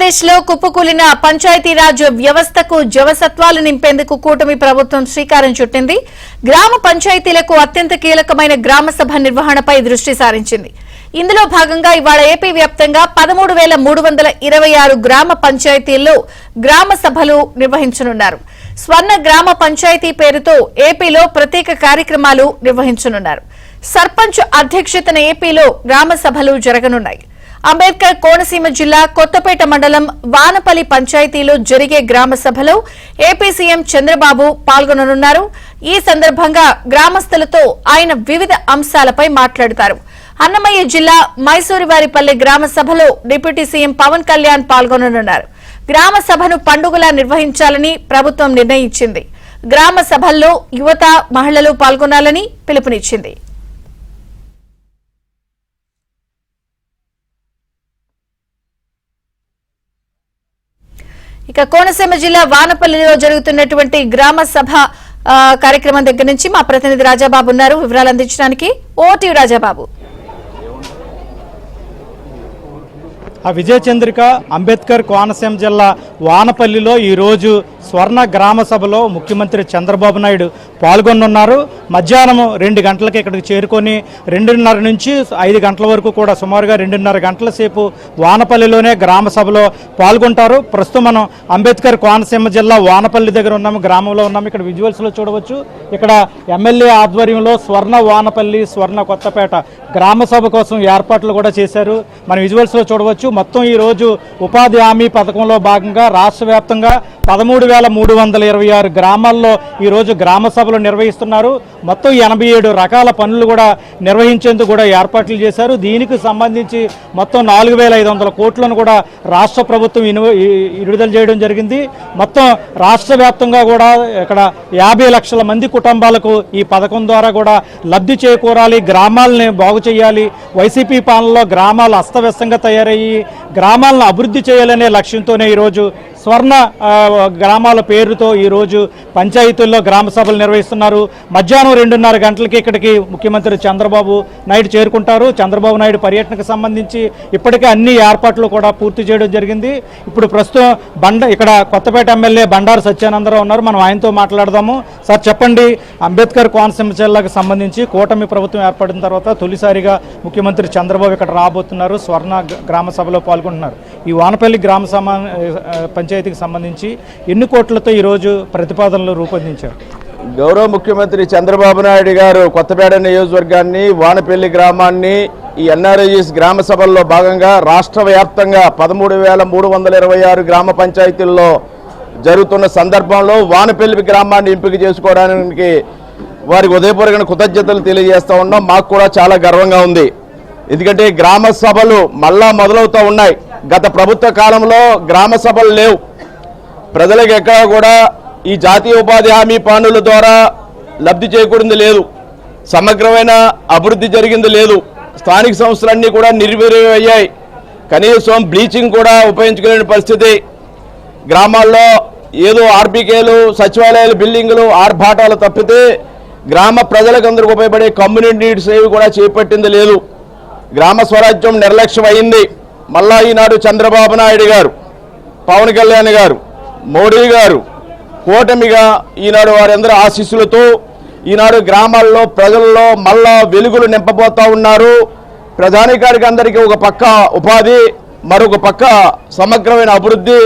ఆంధ్రప్రదేశ్లో కుప్పకూలిన పంచాయతీరాజ్ వ్యవస్థకు జవసత్వాలు నింపేందుకు కూటమి ప్రభుత్వం శ్రీకారం చుట్టింది. గ్రామ పంచాయతీలకు అత్యంత కీలకమైన గ్రామ సభ నిర్వహణపై దృష్టి సారించింది. ఇందులో భాగంగా ఇవాళ ఏపీ వ్యాప్తంగా 13,326 గ్రామ పంచాయతీల్లో గ్రామ సభలు నిర్వహించనున్నారు. స్వర్ణ గ్రామ పంచాయతీ పేరుతో ఏపీలో ప్రత్యేక కార్యక్రమాలు నిర్వహించనున్నారు. సర్పంచ్ అధ్యక్షతన ఏపీలో గ్రామ సభలు జరగనున్నాయి. అంబేద్కర్ కోనసీమ జిల్లా కొత్తపేట మండలం వానపల్లి పంచాయతీలో జరిగే గ్రామ సభలో ఏపీ సీఎం చంద్రబాబు పాల్గొననున్నారు. ఈ సందర్భంగా గ్రామస్తులతో ఆయన వివిధ అంశాలపై మాట్లాడతారు. అన్నమయ్య జిల్లా మైసూరివారిపల్లె గ్రామ సభలో డిప్యూటీ సీఎం పవన్ కళ్యాణ్ పాల్గొననున్నారు. గ్రామ సభను పండుగలా నిర్వహించాలని ప్రభుత్వం నిర్ణయించింది. గ్రామ సభల్లో యువత, మహిళలు పాల్గొనాలని పిలుపునిచ్చింది. ఇక కోనసీమ జిల్లా వానపల్లిలో జరుగుతున్నటువంటి గ్రామ సభ కార్యక్రమం దగ్గర నుంచి మా ప్రతినిధి రాజాబాబు ఉన్నారు వివరాలు అందించడానికి. ఓటీ రాజాబాబు. విజయ చంద్రిక అంబేద్కర్ కోనసీమ జిల్లా వానపల్లిలో ఈరోజు స్వర్ణ గ్రామ సభలో ముఖ్యమంత్రి చంద్రబాబు నాయుడు పాల్గొనున్నారు. మధ్యాహ్నం 2 గంటలకు ఇక్కడికి చేరుకొని 2:30 నుంచి 5 గంటల వరకు కూడా సుమారుగా 2:30 గంటల సేపు వానపల్లిలోనే గ్రామ సభలో పాల్గొంటారు. ప్రస్తుతం మనం అంబేద్కర్ కోనసీమ జిల్లా వానపల్లి దగ్గర ఉన్నాము, గ్రామంలో ఉన్నాము. ఇక్కడ విజువల్స్లో చూడవచ్చు. ఇక్కడ ఎమ్మెల్యే ఆధ్వర్యంలో స్వర్ణ వానపల్లి, స్వర్ణ కొత్తపేట గ్రామ సభ కోసం ఏర్పాట్లు కూడా చేశారు. మన విజువల్స్లో చూడవచ్చు. మొత్తం ఈరోజు ఉపాధి హామీ పథకంలో భాగంగా రాష్ట్ర వ్యాప్తంగా 13,326 గ్రామాల్లో ఈరోజు గ్రామ సభలు నిర్వహిస్తున్నారు. మొత్తం 87 రకాల పనులు కూడా నిర్వహించేందుకు కూడా ఏర్పాట్లు చేశారు. దీనికి సంబంధించి మొత్తం 4,500 కోట్లను కూడా రాష్ట్ర ప్రభుత్వం విడుదల చేయడం జరిగింది. మొత్తం రాష్ట్ర వ్యాప్తంగా కూడా ఇక్కడ 50 లక్షల మంది కుటుంబాలకు ఈ పథకం ద్వారా కూడా లబ్ధి చేకూరాలి, గ్రామాలని బాగు చేయాలి. వైసీపీ పాలనలో గ్రామాలు అస్తవ్యస్తంగా తయారయ్యి గ్రామాలను అభివృద్ధి చేయాలనే లక్ష్యంతోనే ఈరోజు స్వర్ణ గ్రామాల పేరుతో ఈరోజు పంచాయతీల్లో గ్రామ సభలు నిర్వహిస్తున్నారు. మధ్యాహ్నం 2:30 గంటలకి ఇక్కడికి ముఖ్యమంత్రి చంద్రబాబు నాయుడు చేరుకుంటారు. చంద్రబాబు నాయుడు పర్యటనకు సంబంధించి ఇప్పటికే అన్ని ఏర్పాట్లు కూడా పూర్తి చేయడం జరిగింది. ఇప్పుడు ప్రస్తుతం ఇక్కడ కొత్తపేట ఎమ్మెల్యే బండారు సత్యానందరావు ఉన్నారు. మనం ఆయనతో మాట్లాడదాము. సార్ చెప్పండి, అంబేద్కర్ కోనసీమ జిల్లాకు సంబంధించి కూటమి ప్రభుత్వం ఏర్పడిన తర్వాత తొలిసారిగా ముఖ్యమంత్రి చంద్రబాబు ఇక్కడ రాబోతున్నారు, స్వర్ణ గ్రామ సభలో పాల్గొంటున్నారు. ఈ వానపల్లి గ్రామ పంచాయతీకి సంబంధించి ఎన్ని కోట్లతో ఈరోజు ప్రతిపాదనలు రూపొందించారు? గౌరవ ముఖ్యమంత్రి చంద్రబాబు నాయుడు గారు కొత్తపేట నియోజకవర్గాన్ని, వానపల్లి గ్రామాన్ని ఈ ఎన్ఆర్ఐఎస్ గ్రామ సభల్లో భాగంగా రాష్ట్ర వ్యాప్తంగా 13,326 గ్రామ పంచాయతీల్లో జరుగుతున్న సందర్భంలో వానపల్లి గ్రామాన్ని ఎంపిక చేసుకోవడానికి వారికి ఉదయపూర్వక కృతజ్ఞతలు తెలియజేస్తూ ఉన్నాం. మాకు కూడా చాలా గర్వంగా ఉంది. ఎందుకంటే గ్రామ సభలు మళ్ళా మొదలవుతూ ఉన్నాయి. గత ప్రభుత్వ కాలంలో గ్రామ సభలు లేవు. ప్రజలకు ఎక్కడ కూడా ఈ జాతీయ ఉపాధి హామీ పనుల ద్వారా లబ్ధి చేకూరింది లేదు, సమగ్రమైన అభివృద్ధి జరిగింది లేదు. స్థానిక సంస్థలన్నీ కూడా నిర్వీర్యమయ్యాయి. కనీసం బ్లీచింగ్ కూడా ఉపయోగించుకునే పరిస్థితి. గ్రామాల్లో ఏదో ఆర్బీకేలు, సచివాలయాలు, బిల్డింగులు, ఆర్భాటాలు తప్పితే గ్రామ ప్రజలకు అందరికీ ఉపయోగపడే కమ్యూనిటీ నీడ్స్ ఏవి కూడా చేపట్టింది లేదు. గ్రామ స్వరాజ్యం నిర్లక్ష్యం అయింది. మళ్ళా ఈనాడు చంద్రబాబు నాయుడు గారు, పవన్ కళ్యాణ్ గారు, మోడీ గారు కూటమిగా ఈనాడు వారందరూ ఆశీస్సులతో ఈనాడు గ్రామాల్లో ప్రజల్లో మళ్ళా వెలుగులు నింపబోతూ ఉన్నారు. ప్రధానికారికి అందరికీ ఒక పక్క ఉపాధి, మరొక పక్క సమగ్రమైన అభివృద్ధి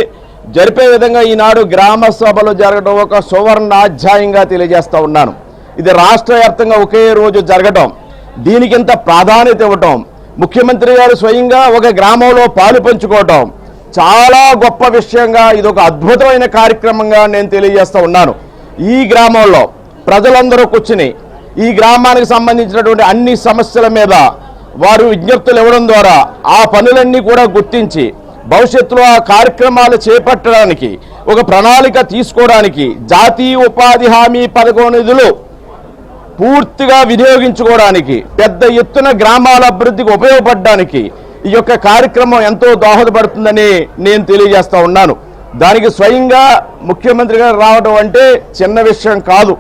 జరిపే విధంగా ఈనాడు గ్రామ సభలు జరగడం ఒక సువర్ణ అధ్యాయంగా తెలియజేస్తూ ఉన్నాను. ఇది రాష్ట్ర వ్యాప్తంగా ఒకే రోజు జరగడం, దీనికింత ప్రాధాన్యత ఇవ్వటం, ముఖ్యమంత్రి గారు స్వయంగా ఒక గ్రామంలో పాలు పంచుకోవటం చాలా గొప్ప విషయంగా, ఇది ఒక అద్భుతమైన కార్యక్రమంగా నేను తెలియజేస్తూ ఉన్నాను. ఈ గ్రామంలో ప్రజలందరూ కూర్చుని ఈ గ్రామానికి సంబంధించినటువంటి అన్ని సమస్యల మీద వారు విజ్ఞప్తులు ఇవ్వడం ద్వారా ఆ పనులన్నీ కూడా గుర్తించి భవిష్యత్తులో ఆ కార్యక్రమాలు చేపట్టడానికి, ఒక ప్రణాళిక తీసుకోవడానికి జాతీయ ఉపాధి హామీ పథకం నిధులు పూర్తిగా వినియోగించుకోవడానికి, పెద్ద ఎత్తున గ్రామాల అభివృద్ధికి ఉపయోగపడడానికి ఈ యొక్క కార్యక్రమం ఎంతో దోహదపడుతుందని నేను తెలియజేస్తూ ఉన్నాను. దానికి స్వయంగా ముఖ్యమంత్రి గారు రావడం అంటే చిన్న విషయం కాదు.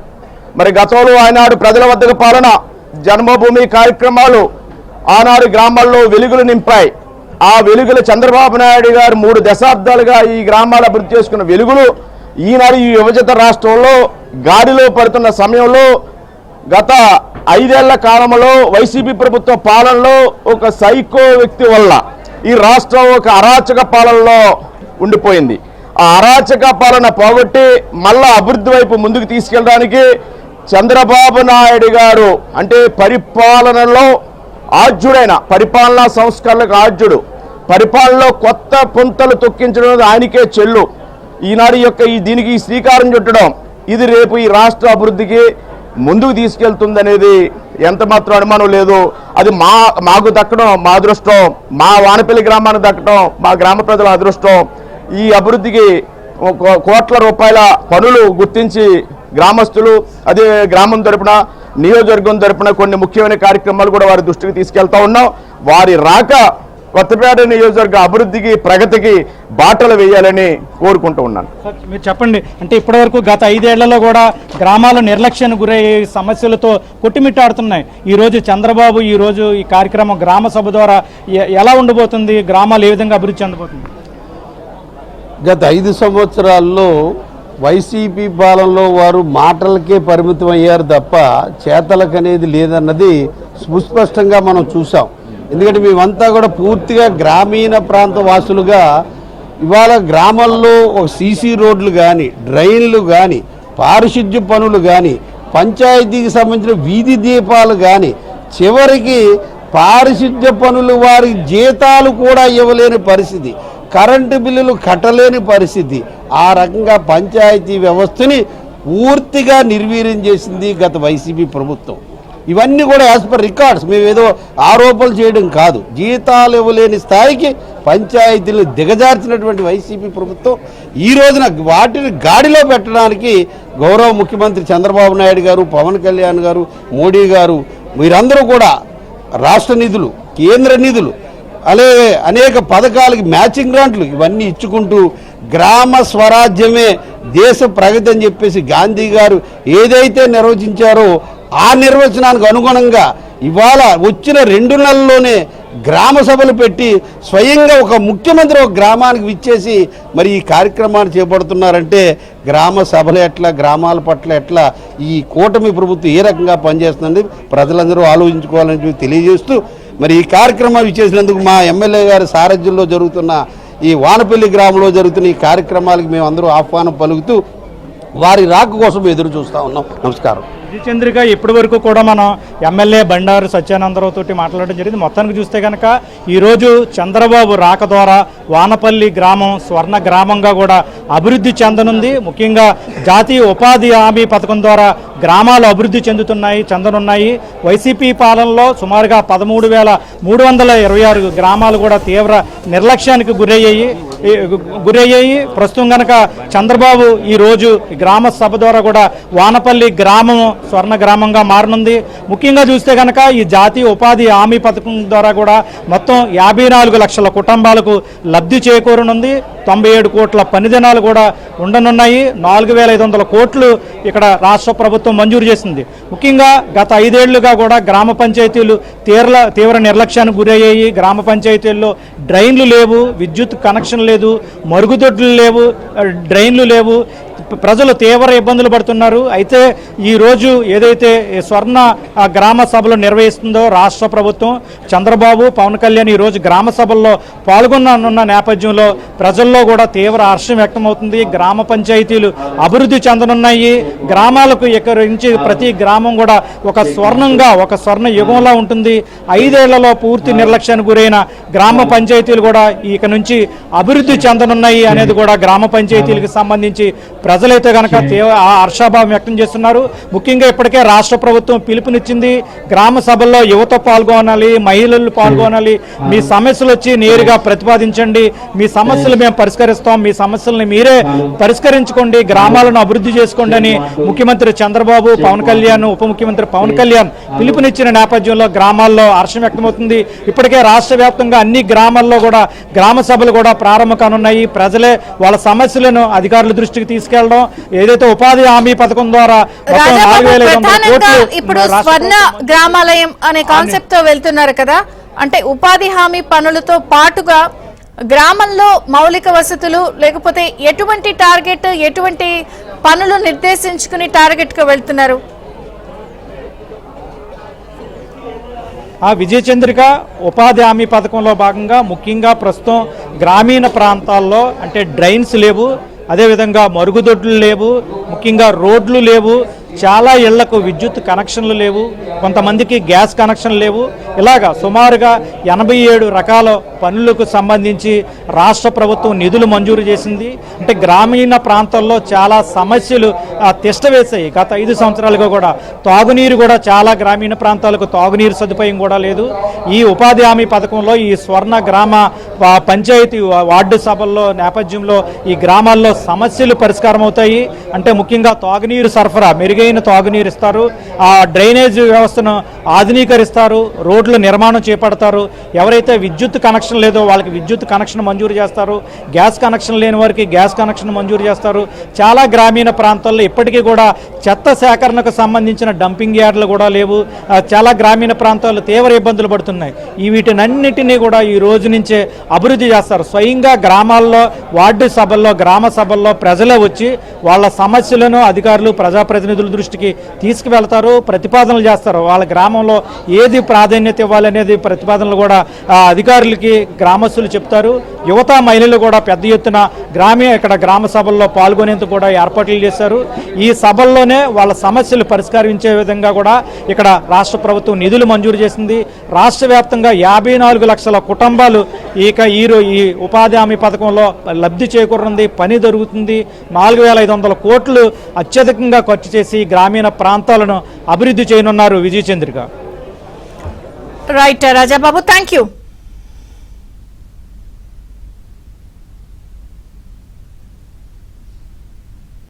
మరి గతంలో ఆనాడు ప్రజల వద్దకు పాలన, జన్మభూమి కార్యక్రమాలు ఆనాడు గ్రామాల్లో వెలుగులు నింపాయి. ఆ వెలుగులు చంద్రబాబు నాయుడు గారు 3 దశాబ్దాలుగా ఈ గ్రామాలు అభివృద్ధి చేసుకున్న వెలుగులు ఈనాడు ఈ విభజిత రాష్ట్రంలో గాడిలో పడుతున్న సమయంలో గత 5 ఏళ్ల కాలంలో వైసీపీ ప్రభుత్వ పాలనలో ఒక సైకో వ్యక్తి వల్ల ఈ రాష్ట్రం ఒక అరాచక పాలనలో ఉండిపోయింది. ఆ అరాచక పాలన పోగొట్టి మళ్ళా అభివృద్ధి వైపు ముందుకు తీసుకెళ్ళడానికి చంద్రబాబు నాయుడు గారు అంటే పరిపాలనలో ఆద్యుడైన పరిపాలనా సంస్కరణలకు ఆద్యుడు, పరిపాలనలో కొత్త పుంతలు తొక్కించడం ఆయనకే చెల్లు. ఈనాడు దీనికి శ్రీకారం చుట్టడం ఇది రేపు ఈ రాష్ట్ర అభివృద్ధికి ముందుకు తీసుకెళ్తుందనేది ఎంత మాత్రం అనుమానం లేదు. అది మాకు దక్కడం మా అదృష్టం, మా వానపల్లి గ్రామానికి దక్కడం మా గ్రామ ప్రజల అదృష్టం. ఈ అభివృద్ధికి కోట్ల రూపాయల పనులు గుర్తించి గ్రామస్తులు అదే గ్రామం తరపున నియోజకవర్గం తరపున కొన్ని ముఖ్యమైన కార్యక్రమాలు కూడా వారి దృష్టికి తీసుకెళ్తా ఉన్నాం. వారి రాక కొత్తపేట నియోజకవర్గ అభివృద్ధికి ప్రగతికి బాటలు వేయాలని కోరుకుంటూ ఉన్నాను. మీరు చెప్పండి, అంటే ఇప్పటివరకు గత 5 ఏళ్లలో కూడా గ్రామాలు నిర్లక్ష్యానికి గురయ్యే సమస్యలతో కొట్టిమిట్టాడుతున్నాయి. ఈరోజు చంద్రబాబు ఈరోజు ఈ కార్యక్రమం గ్రామ సభ ద్వారా ఎలా ఉండబోతుంది, గ్రామాలు ఏ విధంగా అభివృద్ధి చెందబోతుంది? గత 5 సంవత్సరాల్లో వైసీపీ పాలనలో వారు మాటలకే పరిమితం అయ్యారు తప్ప చేతలకు అనేది లేదన్నది సుస్పష్టంగా మనం చూసాం. ఎందుకంటే మేమంతా కూడా పూర్తిగా గ్రామీణ ప్రాంత వాసులుగా ఇవాళ గ్రామాల్లో ఒక సీసీ రోడ్లు కానీ, డ్రైన్లు కానీ, పారిశుద్ధ్య పనులు కానీ, పంచాయతీకి సంబంధించిన వీధి దీపాలు కానీ, చివరికి పారిశుద్ధ్య పనులు వారి జీతాలు కూడా ఇవ్వలేని పరిస్థితి, కరెంటు బిల్లులు కట్టలేని పరిస్థితి. ఆ రకంగా పంచాయతీ వ్యవస్థని పూర్తిగా నిర్వీర్యం చేసింది గత వైసీపీ ప్రభుత్వం. ఇవన్నీ కూడా యాజ్ పర్ రికార్డ్స్, మేము ఏదో ఆరోపణలు చేయడం కాదు. జీతాలు ఇవ్వలేని స్థాయికి పంచాయతీలు దిగజార్చినటువంటి వైసీపీ ప్రభుత్వం ఈ రోజున వాటిని గాడిలో పెట్టడానికి గౌరవ ముఖ్యమంత్రి చంద్రబాబు నాయుడు గారు, పవన్ కళ్యాణ్ గారు, మోడీ గారు వీరందరూ కూడా రాష్ట్ర నిధులు, కేంద్ర నిధులు, అలాగే అనేక పథకాలకి మ్యాచింగ్ గ్రాంట్లు ఇవన్నీ ఇచ్చుకుంటూ గ్రామ స్వరాజ్యమే దేశ ప్రగతి అని చెప్పేసి గాంధీ గారు ఏదైతే నిర్వచించారో ఆ నిర్వచనానికి అనుగుణంగా ఇవాళ వచ్చిన 2 నెలల్లోనే గ్రామ సభలు పెట్టి స్వయంగా ఒక ముఖ్యమంత్రి ఒక గ్రామానికి విచ్చేసి మరి ఈ కార్యక్రమాన్ని చేపడుతున్నారంటే గ్రామ సభలు ఎట్లా, గ్రామాల పట్ల ఎట్లా ఈ కూటమి ప్రభుత్వం ఏ రకంగా పనిచేస్తుందని ప్రజలందరూ ఆలోచించుకోవాలని తెలియజేస్తూ మరి ఈ కార్యక్రమం విచ్చేసినందుకు మా ఎమ్మెల్యే గారి సారథ్యంలో జరుగుతున్న ఈ వానపల్లి గ్రామంలో జరుగుతున్న ఈ కార్యక్రమాలకు మేమందరూ ఆహ్వానం పలుకుతూ వారి రాక కోసం ఎదురు చూస్తూ ఉన్నాం. నమస్కారం. విజయచంద్రిక ఇప్పటి వరకు కూడా మనం ఎమ్మెల్యే బండారు సత్యానందరావు తోటి మాట్లాడడం జరిగింది. మొత్తానికి చూస్తే కనుక ఈరోజు చంద్రబాబు రాక ద్వారా వానపల్లి గ్రామం స్వర్ణ గ్రామంగా కూడా అభివృద్ధి చెందనుంది. ముఖ్యంగా జాతీయ ఉపాధి హామీ పథకం ద్వారా గ్రామాలు అభివృద్ధి చెందనున్నాయి. వైసీపీ పాలనలో సుమారుగా 13,326 గ్రామాలు కూడా తీవ్ర నిర్లక్ష్యానికి గురయ్యాయి. ప్రస్తుతం కనుక చంద్రబాబు ఈరోజు గ్రామ సభ ద్వారా కూడా వానపల్లి గ్రామం స్వర్ణ గ్రామంగా మారనుంది. ముఖ్యంగా చూస్తే కనుక ఈ జాతీయ ఉపాధి హామీ పథకం ద్వారా కూడా మొత్తం 54 లక్షల కుటుంబాలకు లబ్ధి చేకూరనుంది. 97 కోట్ల పని దినాలు కూడా ఉండనున్నాయి. 4,500 కోట్లు ఇక్కడ రాష్ట్ర ప్రభుత్వం మంజూరు చేసింది. ముఖ్యంగా గత 5 ఏళ్లుగా కూడా గ్రామ పంచాయతీలు తీవ్ర నిర్లక్ష్యానికి గురయ్యాయి. గ్రామ పంచాయతీల్లో డ్రైన్లు లేవు, విద్యుత్ కనెక్షన్ లేదు, మరుగుదొడ్లు లేవు, డ్రైన్లు లేవు. ప్రజలు తీవ్ర ఇబ్బందులు పడుతున్నారు. అయితే ఈరోజు ఏదైతే స్వర్ణ గ్రామ సభలు నిర్వహిస్తుందో రాష్ట్ర ప్రభుత్వం, చంద్రబాబు, పవన్ కళ్యాణ్ ఈరోజు గ్రామ సభల్లో పాల్గొన్న నేపథ్యంలో ప్రజల్లో కూడా తీవ్ర హర్షం వ్యక్తమవుతుంది. గ్రామ పంచాయతీలు అభివృద్ధి చెందనున్నాయి. గ్రామాలకు ఇక్కడ నుంచి ప్రతి గ్రామం కూడా ఒక స్వర్ణ యుగంలా ఉంటుంది. 5 ఏళ్లలో పూర్తి నిర్లక్ష్యానికి గురైన గ్రామ పంచాయతీలు కూడా ఇక నుంచి అభివృద్ధి చెందనున్నాయి అనేది కూడా గ్రామ పంచాయతీలకు సంబంధించి ప్రజలైతే కనుక హర్షాభావం వ్యక్తం చేస్తున్నారు. ముఖ్యంగా ఇప్పటికే రాష్ట్ర ప్రభుత్వం పిలుపునిచ్చింది. గ్రామ సభల్లో యువత పాల్గొనాలి, మహిళలు పాల్గొనాలి. మీ సమస్యలు వచ్చి నేరుగా ప్రతిపాదించండి, మీ సమస్యలు మేము పరిష్కరిస్తాం, మీ సమస్యలను మీరే పరిష్కరించుకోండి, గ్రామాలను అభివృద్ధి చేసుకోండి అని ముఖ్యమంత్రి చంద్రబాబు, పవన్ కళ్యాణ్, ఉప ముఖ్యమంత్రి పవన్ కళ్యాణ్ పిలుపునిచ్చిన నేపథ్యంలో గ్రామాల్లో హర్షం వ్యక్తమవుతుంది. ఇప్పటికే రాష్ట్ర వ్యాప్తంగా అన్ని గ్రామాల్లో కూడా గ్రామ సభలు కూడా ప్రారంభం కానున్నాయి. ప్రజలే వాళ్ళ సమస్యలను అధికారుల దృష్టికి తీసుకెళ్లడం, ఏదైతే ఉపాధి హామీ పథకం ద్వారా ఇప్పుడు స్వర్ణ గ్రామాలయం అనే కాన్సెప్ట్ తో వెళ్తున్నారు కదా, అంటే ఉపాధి హామీ పనులతో పాటుగా గ్రామంలో మౌలిక వసతులు లేకపోతే ఎటువంటి టార్గెట్, ఎటువంటి పనులు నిర్దేశించుకుని టార్గెట్గా వెళ్తున్నారు? ఆ విజయచంద్రిక ఉపాధి హామీ పథకంలో భాగంగా ముఖ్యంగా ప్రస్తుతం గ్రామీణ ప్రాంతాల్లో అంటే డ్రైన్స్ లేవు, అదేవిధంగా మరుగుదొడ్లు లేవు, ముఖ్యంగా రోడ్లు లేవు, చాలా ఇళ్లకు విద్యుత్ కనెక్షన్లు లేవు, కొంతమందికి గ్యాస్ కనెక్షన్లు లేవు. ఇలాగా సుమారుగా 87 రకాల పనులకు సంబంధించి రాష్ట్ర ప్రభుత్వం నిధులు మంజూరు చేసింది. అంటే గ్రామీణ ప్రాంతాల్లో చాలా సమస్యలు తిష్టవేశాయి. గత 5 సంవత్సరాలుగా కూడా తాగునీరు కూడా చాలా గ్రామీణ ప్రాంతాలకు తాగునీరు సదుపాయం కూడా లేదు. ఈ ఉపాధి హామీ పథకంలో ఈ స్వర్ణ గ్రామ పంచాయతీ వార్డు సభల్లో నేపథ్యంలో ఈ గ్రామాల్లో సమస్యలు పరిష్కారం అవుతాయి. అంటే ముఖ్యంగా తాగునీరు సరఫరా, మెరుగైన తాగునీరు ఇస్తారు, ఆ డ్రైనేజ్ వ్యవస్థను ఆధునీకరిస్తారు, రోడ్ల నిర్మాణం చేపడతారు, ఎవరైతే విద్యుత్ కనెక్షన్ లేదో వాళ్ళకి విద్యుత్ కనెక్షన్ మంజూరు చేస్తారు, గ్యాస్ కనెక్షన్ లేని వారికి గ్యాస్ కనెక్షన్ మంజూరు చేస్తారు. చాలా గ్రామీణ ప్రాంతాల్లో ఇప్పటికీ కూడా చెత్త సేకరణకు సంబంధించిన డంపింగ్ యార్డులు కూడా లేవు. చాలా గ్రామీణ ప్రాంతాల్లో తీవ్ర ఇబ్బందులు పడుతున్నాయి. ఈ వీటినన్నిటినీ కూడా ఈ రోజు నుంచే అభివృద్ధి చేస్తారు. స్వయంగా గ్రామాల్లో వార్డు సభల్లో, గ్రామ సభల్లో ప్రజలే వచ్చి వాళ్ళ సమస్యలను అధికారులు, ప్రజాప్రతినిధుల దృష్టికి తీసుకువెళ్తారు, ప్రతిపాదనలు చేస్తారు. వాళ్ళ గ్రామంలో ఏది ప్రాధాన్యత ఇవ్వాలనేది ప్రతిపాదనలు కూడా అధికారులకి గ్రామస్తులు చెప్తారు. యువత, మహిళలు కూడా పెద్ద ఎత్తున ఇక్కడ గ్రామ సభల్లో పాల్గొనేందుకు కూడా ఏర్పాట్లు చేశారు. ఈ సభల్లోనే వాళ్ళ సమస్యలు పరిష్కరించే విధంగా కూడా ఇక్కడ రాష్ట్ర ప్రభుత్వం నిధులు మంజూరు చేసింది. రాష్ట్ర వ్యాప్తంగా 54 లక్షల కుటుంబాలు ఈ ఉపాధి హామీ పథకంలో లబ్ధి చేకూరుంది, పని దొరుకుతుంది. 4500 కోట్లు అత్యధికంగా ఖర్చు చేసి గ్రామీణ ప్రాంతాలను అభివృద్ధి చేయనున్నారు Vijayachandrika. Right Rajababu, thank you.